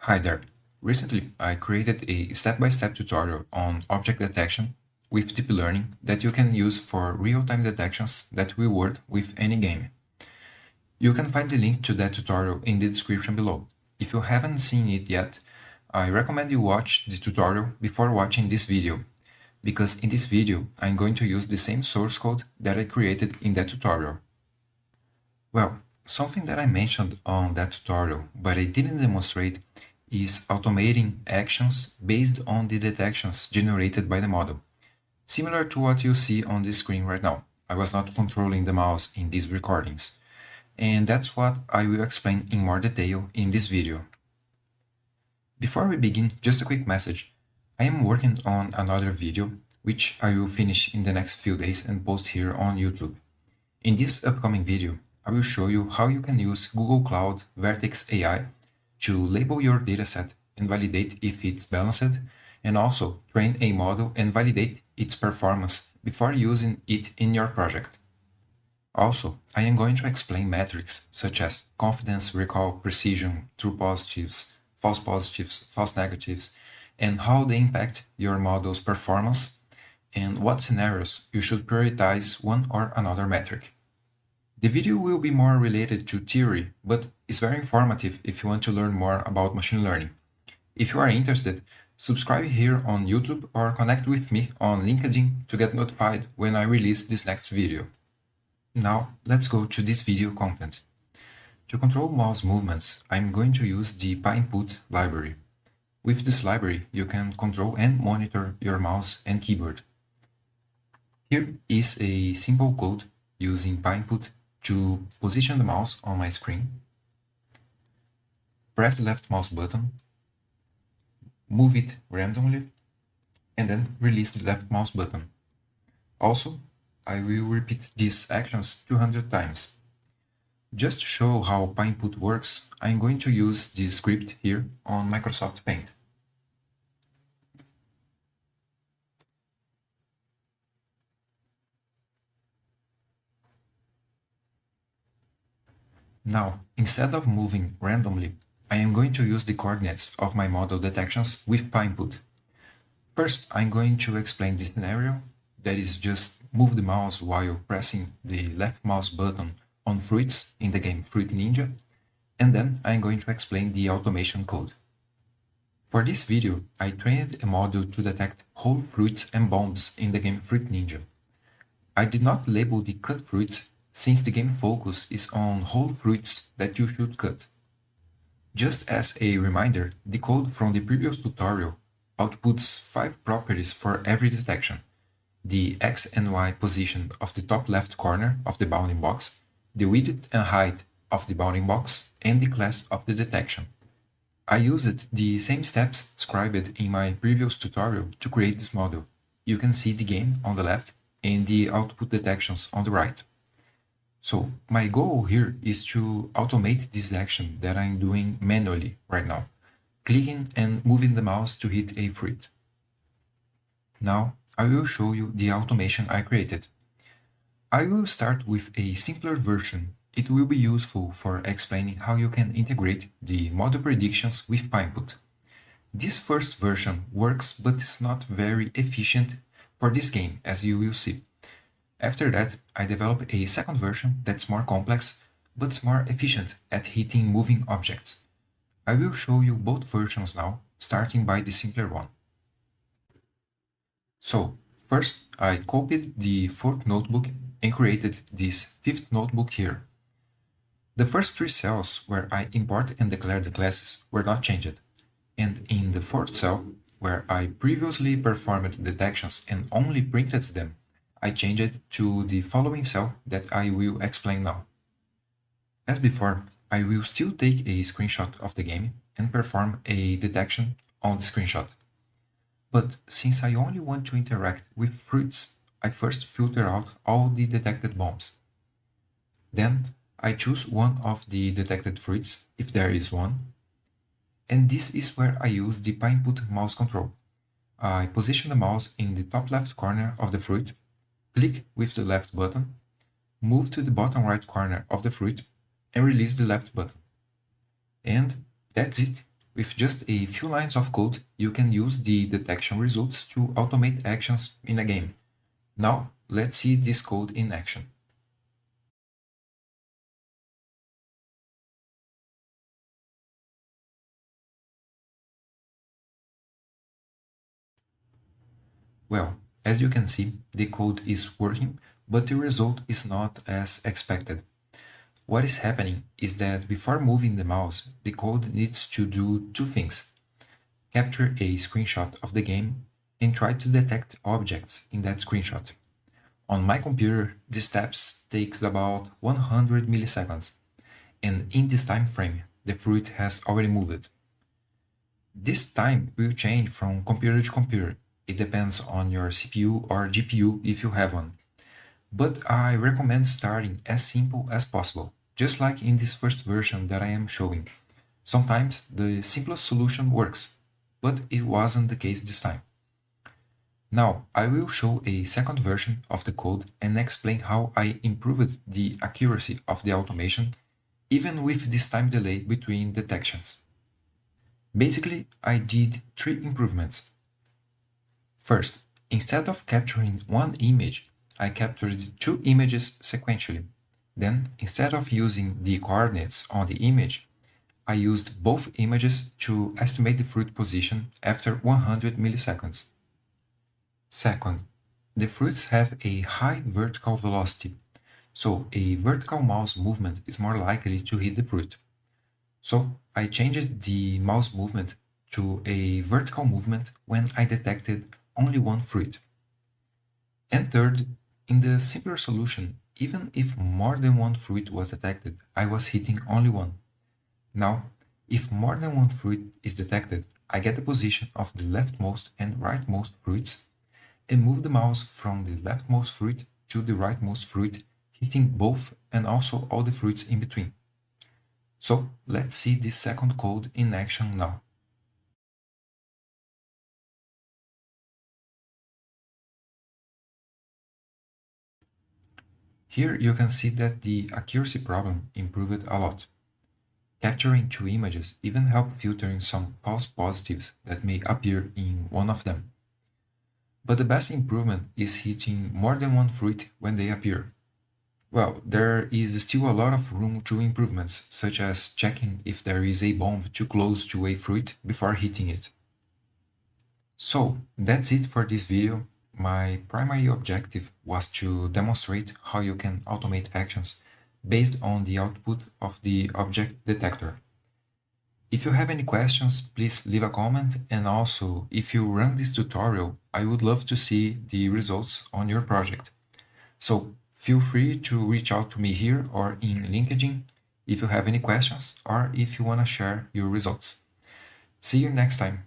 Hi there. Recently, I created a step-by-step tutorial on object detection with deep learning that you can use for real-time detections that will work with any game. You can find the link to that tutorial in the description below. If you haven't seen it yet, I recommend you watch the tutorial before watching this video, because in this video I'm going to use the same source code that I created in that tutorial. Well, something that I mentioned on that tutorial, but I didn't demonstrate, is automating actions based on the detections generated by the model, similar to what you see on the screen right now. I was not controlling the mouse in these recordings, and that's what I will explain in more detail in this video. Before we begin, just a quick message. I am working on another video, which I will finish in the next few days and post here on YouTube. In this upcoming video, I will show you how you can use Google Cloud Vertex AI to label your dataset and validate if it's balanced, and also train a model and validate its performance before using it in your project. Also, I am going to explain metrics such as confidence, recall, precision, true positives, false negatives, and how they impact your model's performance, and what scenarios you should prioritize one or another metric. The video will be more related to theory, but is very informative if you want to learn more about machine learning. If you are interested, subscribe here on YouTube or connect with me on LinkedIn to get notified when I release this next video. Now, let's go to this video content. To control mouse movements, I'm going to use the Pynput library. With this library, you can control and monitor your mouse and keyboard. Here is a simple code using Pynput to position the mouse on my screen. Press the left mouse button, move it randomly, and then release the left mouse button. Also, I will repeat these actions 200 times. Just to show how Pynput works, I'm going to use this script here on Microsoft Paint. Now, instead of moving randomly, I am going to use the coordinates of my model detections with Pynput. First, I'm going to explain the scenario, that is just move the mouse while pressing the left mouse button on fruits in the game Fruit Ninja, and then I'm going to explain the automation code. For this video, I trained a model to detect whole fruits and bombs in the game Fruit Ninja. I did not label the cut fruits since the game focus is on whole fruits that you should cut. Just as a reminder, the code from the previous tutorial outputs 5 properties for every detection: the X and Y position of the top left corner of the bounding box, the width and height of the bounding box, and the class of the detection. I used the same steps described in my previous tutorial to create this model. You can see the game on the left and the output detections on the right. So my goal here is to automate this action that I'm doing manually right now, clicking and moving the mouse to hit a fruit. Now I will show you the automation I created. I will start with a simpler version. It will be useful for explaining how you can integrate the model predictions with Pynput. This first version works but is not very efficient for this game, as you will see. After that, I developed a second version that's more complex, but is more efficient at hitting moving objects. I will show you both versions now, starting by the simpler one. So, first I copied the fourth notebook and created this fifth notebook here. The first 3 cells where I import and declare the classes were not changed, and in the fourth cell, where I previously performed detections and only printed them, I changed it to the following cell that I will explain now. As before, I will still take a screenshot of the game and perform a detection on the screenshot. But since I only want to interact with fruits, I first filter out all the detected bombs. Then I choose one of the detected fruits, if there is one, and this is where I use the Pynput mouse control. I position the mouse in the top left corner of the fruit, click with the left button, move to the bottom right corner of the fruit, and release the left button. And that's it. With just a few lines of code, you can use the detection results to automate actions in a game. Now, let's see this code in action. Well, as you can see, the code is working, but the result is not as expected. What is happening is that before moving the mouse, the code needs to do two things: capture a screenshot of the game and try to detect objects in that screenshot. On my computer, this steps takes about 100 milliseconds, and in this time frame, the fruit has already moved. This time will change from computer to computer. It depends on your CPU or GPU if you have one. But I recommend starting as simple as possible, just like in this first version that I am showing. Sometimes the simplest solution works, but it wasn't the case this time. Now, I will show a second version of the code and explain how I improved the accuracy of the automation, even with this time delay between detections. Basically, I did three improvements. First, instead of capturing one image, I captured two images sequentially. Then, instead of using the coordinates on the image, I used both images to estimate the fruit position after 100 milliseconds. Second, the fruits have a high vertical velocity, so a vertical mouse movement is more likely to hit the fruit. So I changed the mouse movement to a vertical movement when I detected only one fruit. And third, in the simpler solution, even if more than one fruit was detected, I was hitting only one. Now, if more than one fruit is detected, I get the position of the leftmost and rightmost fruits and move the mouse from the leftmost fruit to the rightmost fruit, hitting both and also all the fruits in between. So let's see this second code in action now. Here you can see that the accuracy problem improved a lot. Capturing two images even helped filtering some false positives that may appear in one of them. But the best improvement is hitting more than one fruit when they appear. Well, there is still a lot of room to improvements, such as checking if there is a bomb too close to a fruit before hitting it. So, that's it for this video. My primary objective was to demonstrate how you can automate actions based on the output of the object detector. If you have any questions, please leave a comment, and also, if you run this tutorial, I would love to see the results on your project. So feel free to reach out to me here or in LinkedIn if you have any questions or if you want to share your results. See you next time.